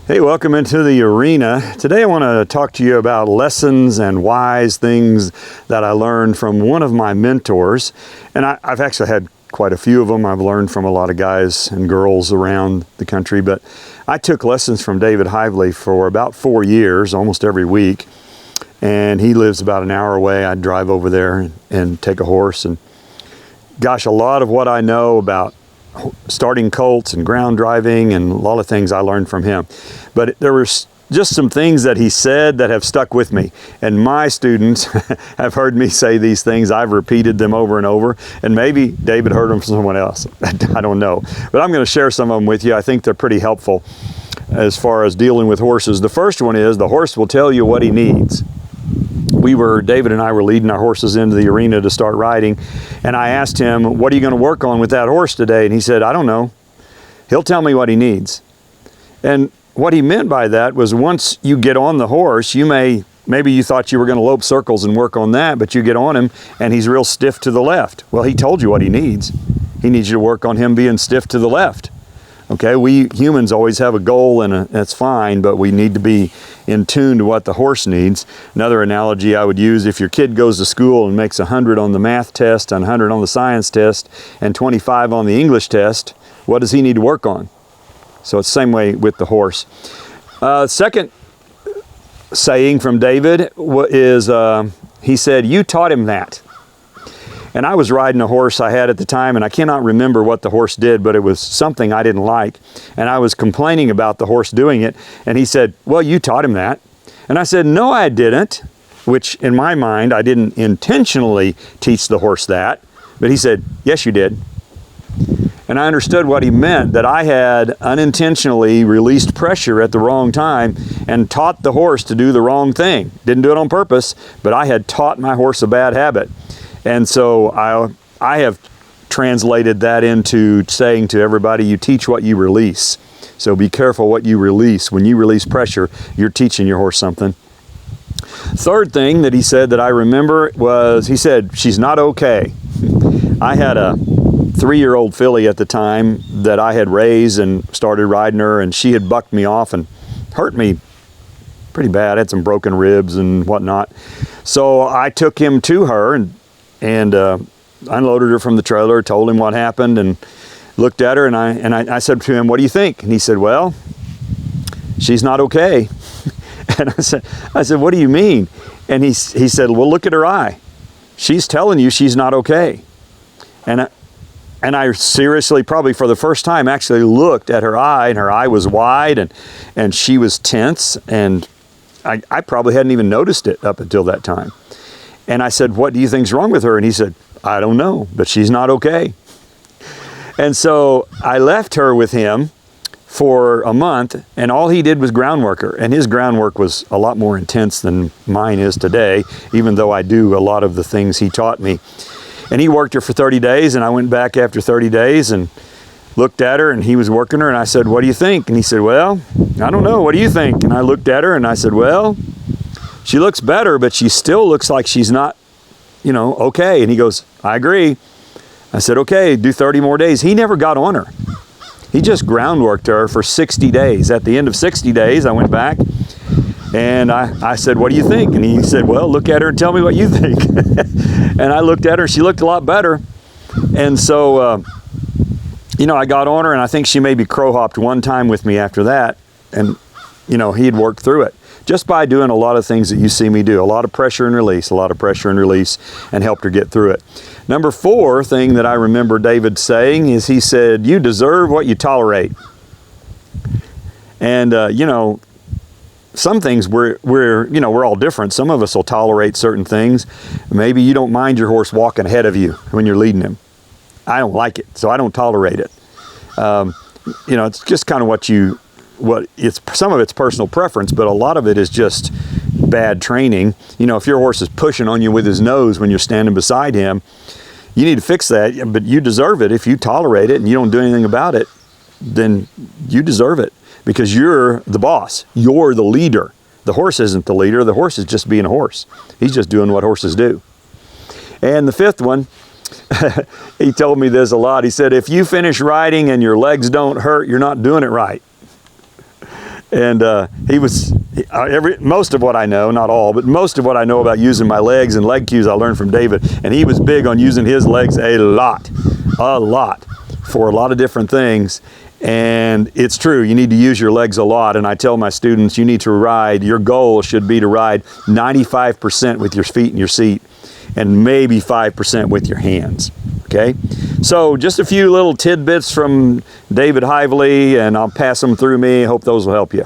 Hey, welcome into the arena. Today I want to talk to you about lessons and wise things that I learned from one of my mentors. And I've actually had quite a few of them. I've learned from a lot of guys and girls around the country, but I took lessons from David Hively for about 4 years, almost every week. And he lives about an hour away. I'd drive over there and take a horse. And gosh, a lot of what I know about starting colts and ground driving and a lot of things I learned from him. But there were just some things that he said that have stuck with me. And my students have heard me say these things. I've repeated them over and over. And maybe David heard them from someone else. I don't know. But I'm going to share some of them with you. I think they're pretty helpful as far as dealing with horses. The first one is the horse will tell you what he needs. David and I were leading our horses into the arena to start riding, and I asked him, what are you going to work on with that horse today? And he said, I don't know. He'll tell me what he needs. And what he meant by that was once you get on the horse, maybe you thought you were going to lope circles and work on that, but you get on him and he's real stiff to the left. Well, he told you what he needs. He needs you to work on him being stiff to the left. Okay, we humans always have a goal, and that's fine, but we need to be in tune to what the horse needs. Another analogy I would use, if your kid goes to school and makes 100 on the math test, and 100 on the science test, and 25 on the English test, what does he need to work on? So it's the same way with the horse. Second saying from David is, he said, you taught him that. And I was riding a horse I had at the time, and I cannot remember what the horse did, but it was something I didn't like. And I was complaining about the horse doing it, and he said, well, you taught him that. And I said, no, I didn't, which in my mind, I didn't intentionally teach the horse that. But he said, yes, you did. And I understood what he meant, that I had unintentionally released pressure at the wrong time and taught the horse to do the wrong thing. Didn't do it on purpose, but I had taught my horse a bad habit. And so I have translated that into saying to everybody, you teach what you release. So be careful what you release. When you release pressure, you're teaching your horse something. Third thing that he said that I remember was, he said, she's not okay. I had a 3-year-old filly at the time that I had raised and started riding her, and she had bucked me off and hurt me pretty bad. I had some broken ribs and whatnot. So I took him to her and unloaded her from the trailer, told him what happened, and looked at her, and I said to him, what do you think? And he said, well, she's not okay. And I said, what do you mean? And he said, well, look at her eye. She's telling you she's not okay. And I seriously, probably for the first time, actually looked at her eye, and her eye was wide, and she was tense, and I probably hadn't even noticed it up until that time. And I said, what do you think's wrong with her? And he said, I don't know, but she's not okay. And so I left her with him for a month, and all he did was groundwork her. And his groundwork was a lot more intense than mine is today, even though I do a lot of the things he taught me. And he worked her for 30 days, and I went back after 30 days and looked at her, and he was working her, and I said, what do you think? And he said, well, I don't know, what do you think? And I looked at her, and I said, well, she looks better, but she still looks like she's not, okay. And he goes, I agree. I said, okay, do 30 more days. He never got on her. He just groundworked her for 60 days. At the end of 60 days, I went back and I said, what do you think? And he said, well, look at her and tell me what you think. And I looked at her, she looked a lot better. And so, I got on her, and I think she maybe crow-hopped one time with me after that. And, he had worked through it. Just by doing a lot of things that you see me do, a lot of pressure and release, and helped her get through it. Number 4 thing that I remember David saying is he said, you deserve what you tolerate. And, some things we're all different. Some of us will tolerate certain things. Maybe you don't mind your horse walking ahead of you when you're leading him. I don't like it, so I don't tolerate it. It's just kind of some of it's personal preference, but a lot of it is just bad training. If your horse is pushing on you with his nose when you're standing beside him, you need to fix that, but you deserve it. If you tolerate it and you don't do anything about it, then you deserve it because you're the boss. You're the leader. The horse isn't the leader. The horse is just being a horse. He's just doing what horses do. And the 5th one, he told me this a lot. He said, if you finish riding and your legs don't hurt, you're not doing it right. And most of what I know, not all, but most of what I know about using my legs and leg cues I learned from David. And he was big on using his legs a lot, for a lot of different things. And it's true, you need to use your legs a lot. And I tell my students, you need to ride, your goal should be to ride 95% with your feet in your seat and maybe 5% with your hands. Okay, so just a few little tidbits from David Hively, and I'll pass them through me. Hope those will help you.